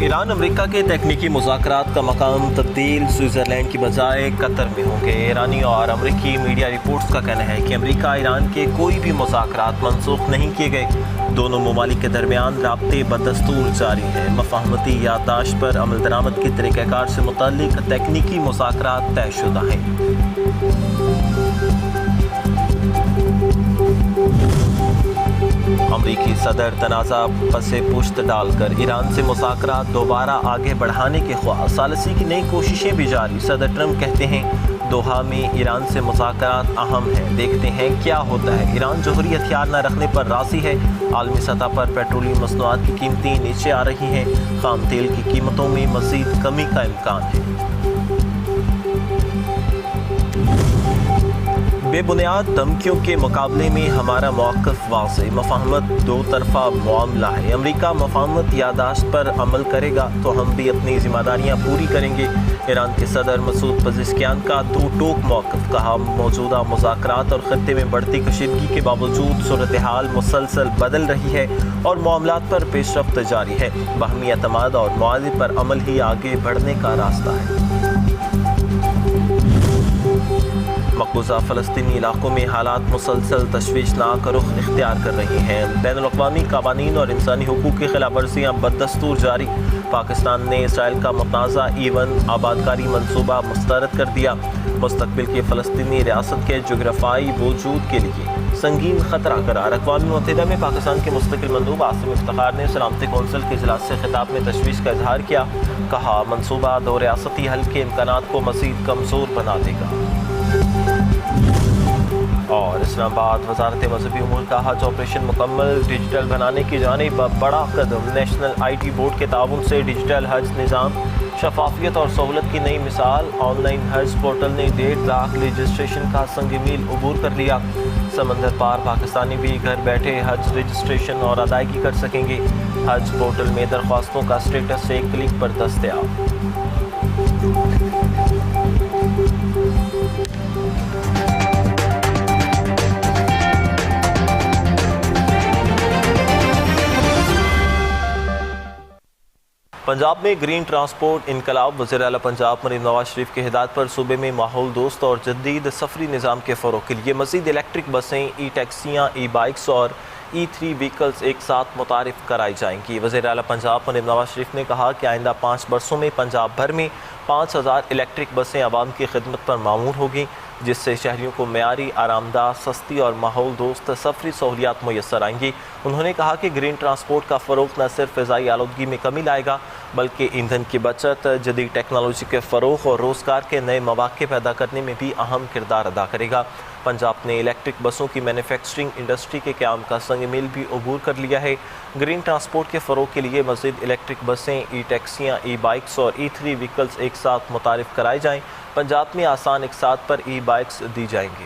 ایران امریکہ کے تکنیکی مذاکرات کا مقام تبدیل سوئٹزرلینڈ کی بجائے قطر میں ہوں گے۔ ایرانی اور امریکی میڈیا رپورٹس کا کہنا ہے کہ امریکہ ایران کے کوئی بھی مذاکرات منسوخ نہیں کیے گئے۔ دونوں ممالک کے درمیان رابطے بدستور جاری ہیں۔ مفاہمتی یادداشت پر عمل درآمد کے طریقہ کار سے متعلق تکنیکی مذاکرات طے شدہ ہیں۔ امریکی صدر تنازع پس پشت ڈال کر ایران سے مذاکرات دوبارہ آگے بڑھانے کے خواہاں، ثالثی کی نئی کوششیں بھی جاری۔ صدر ٹرمپ کہتے ہیں دوحہ میں ایران سے مذاکرات اہم ہیں، دیکھتے ہیں کیا ہوتا ہے۔ ایران جوہری ہتھیار نہ رکھنے پر راضی ہے۔ عالمی سطح پر پیٹرولیم مصنوعات کی قیمتیں نیچے آ رہی ہیں، خام تیل کی قیمتوں میں مزید کمی کا امکان ہے۔ بے بنیاد دھمکیوں کے مقابلے میں ہمارا موقف واضح، مفاہمت دو طرفہ معاملہ ہے۔ امریکہ مفاہمت یادداشت پر عمل کرے گا تو ہم بھی اپنی ذمہ داریاں پوری کریں گے۔ ایران کے صدر مسعود پزشکیان کا دو ٹوک موقف، کہا موجودہ مذاکرات اور خطے میں بڑھتی کشیدگی کے باوجود صورتحال مسلسل بدل رہی ہے اور معاملات پر پیش رفت جاری ہے۔ باہمی اعتماد اور معاہدے پر عمل ہی آگے بڑھنے کا راستہ ہے۔ مقبوضہ فلسطینی علاقوں میں حالات مسلسل تشویشناک رخ اختیار کر رہے ہیں۔ بین الاقوامی قوانین اور انسانی حقوق کی خلاف ورزیاں بدستور جاری۔ پاکستان نے اسرائیل کا متنازع ایون آبادکاری منصوبہ مسترد کر دیا۔ مستقبل کی فلسطینی ریاست کے جغرافیائی وجود کے لیے سنگین خطرہ قرار۔ اقوام متحدہ میں پاکستان کے مستقل مندوب عاصم افتخار نے سلامتی کونسل کے اجلاس سے خطاب میں تشویش کا اظہار کیا، کہا منصوبہ دو ریاستی حل کے امکانات کو مزید کمزور بنا دے گا۔ اور اسلام آباد وزارت مذہبی امور کا حج آپریشن مکمل، ڈیجیٹل بنانے کی جانب بڑا قدم۔ نیشنل آئی ٹی بورڈ کے تعاون سے ڈیجیٹل حج نظام، شفافیت اور سہولت کی نئی مثال۔ آن لائن حج پورٹل نے 1.5 لاکھ رجسٹریشن کا سنگ میل عبور کر لیا۔ سمندر پار پاکستانی بھی گھر بیٹھے حج رجسٹریشن اور ادائیگی کر سکیں گے۔ حج پورٹل میں درخواستوں کا سٹیٹس ایک کلک پر دستیاب۔ پنجاب میں گرین ٹرانسپورٹ انقلاب، وزیر اعلیٰ پنجاب مریم نواز شریف کی ہدایت پر صوبے میں ماحول دوست اور جدید سفری نظام کے فروغ کے لیے مزید الیکٹرک بسیں، ای ٹیکسیاں، ای بائکس اور E3 وہیکلز ایک ساتھ متعارف کرائی جائیں گی۔ وزیر اعلیٰ پنجاب مریم نواز شریف نے کہا کہ آئندہ 5 برسوں میں پنجاب بھر میں 5000 الیکٹرک بسیں عوام کی خدمت پر معمور ہوگی، جس سے شہریوں کو معیاری، آرام دہ، سستی اور ماحول دوست سفری سہولیات میسر آئیں گی۔ انہوں نے کہا کہ گرین ٹرانسپورٹ کا فروغ نہ صرف فضائی آلودگی میں کمی لائے گا، بلکہ ایندھن کی بچت، جدید ٹیکنالوجی کے فروغ اور روزگار کے نئے مواقع پیدا کرنے میں بھی اہم کردار ادا کرے گا۔ پنجاب نے الیکٹرک بسوں کی مینوفیکچرنگ انڈسٹری کے قیام کا سنگ میل بھی عبور کر لیا ہے۔ گرین ٹرانسپورٹ کے فروغ کے لیے مزید الیکٹرک بسیں، ای ٹیکسیاں، ای بائکس اور E3 وہیکلز ایک ساتھ متعارف کرائے جائیں۔ پنجاب میں آسان اقساط پر ای بائکس دی جائیں گی۔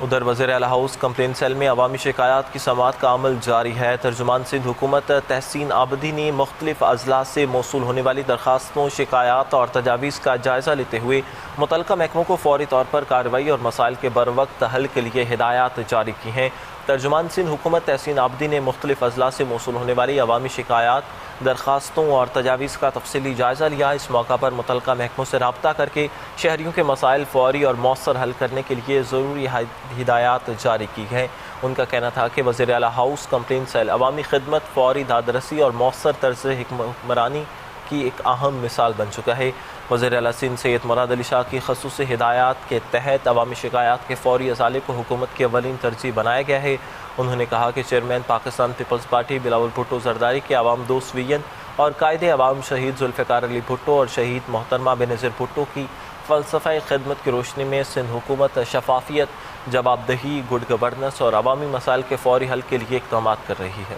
ادھر وزیر اعلیٰ ہاؤس کمپلین سیل میں عوامی شکایات کی سماعت کا عمل جاری ہے۔ ترجمان سندھ حکومت تحسین عابدی نے مختلف اضلاع سے موصول ہونے والی درخواستوں، شکایات اور تجاویز کا جائزہ لیتے ہوئے متعلقہ محکموں کو فوری طور پر کارروائی اور مسائل کے بروقت حل کے لیے ہدایات جاری کی ہیں۔ ترجمان سندھ حکومت تحسین عابدی نے مختلف اضلاع سے موصول ہونے والی عوامی شکایات، درخواستوں اور تجاویز کا تفصیلی جائزہ لیا۔ اس موقع پر متعلقہ محکموں سے رابطہ کر کے شہریوں کے مسائل فوری اور مؤثر حل کرنے کے لیے ضروری ہدایات جاری کی ہیں۔ ان کا کہنا تھا کہ وزیر اعلیٰ ہاؤس کمپلین سیل عوامی خدمت، فوری دادرسی اور مؤثر طرز حکمرانی کی ایک اہم مثال بن چکا ہے۔ وزیر اعلیٰ سندھ سید مراد علی شاہ کی خصوصی ہدایات کے تحت عوامی شکایات کے فوری ازالے کو حکومت کی اولین ترجیح بنایا گیا ہے۔ انہوں نے کہا کہ chairman Pakistan Peoples Party Bilawal Bhutto Zardari کے عوام دوست ویژن اور قائد عوام شہید ذوالفقار علی بھٹو اور شہید محترمہ بینظیر بھٹو کی فلسفہ خدمت کی روشنی میں سندھ حکومت شفافیت، جواب دہی، گڈ گورننس اور عوامی مسائل کے فوری حل کے لیے اقدامات کر رہی ہے۔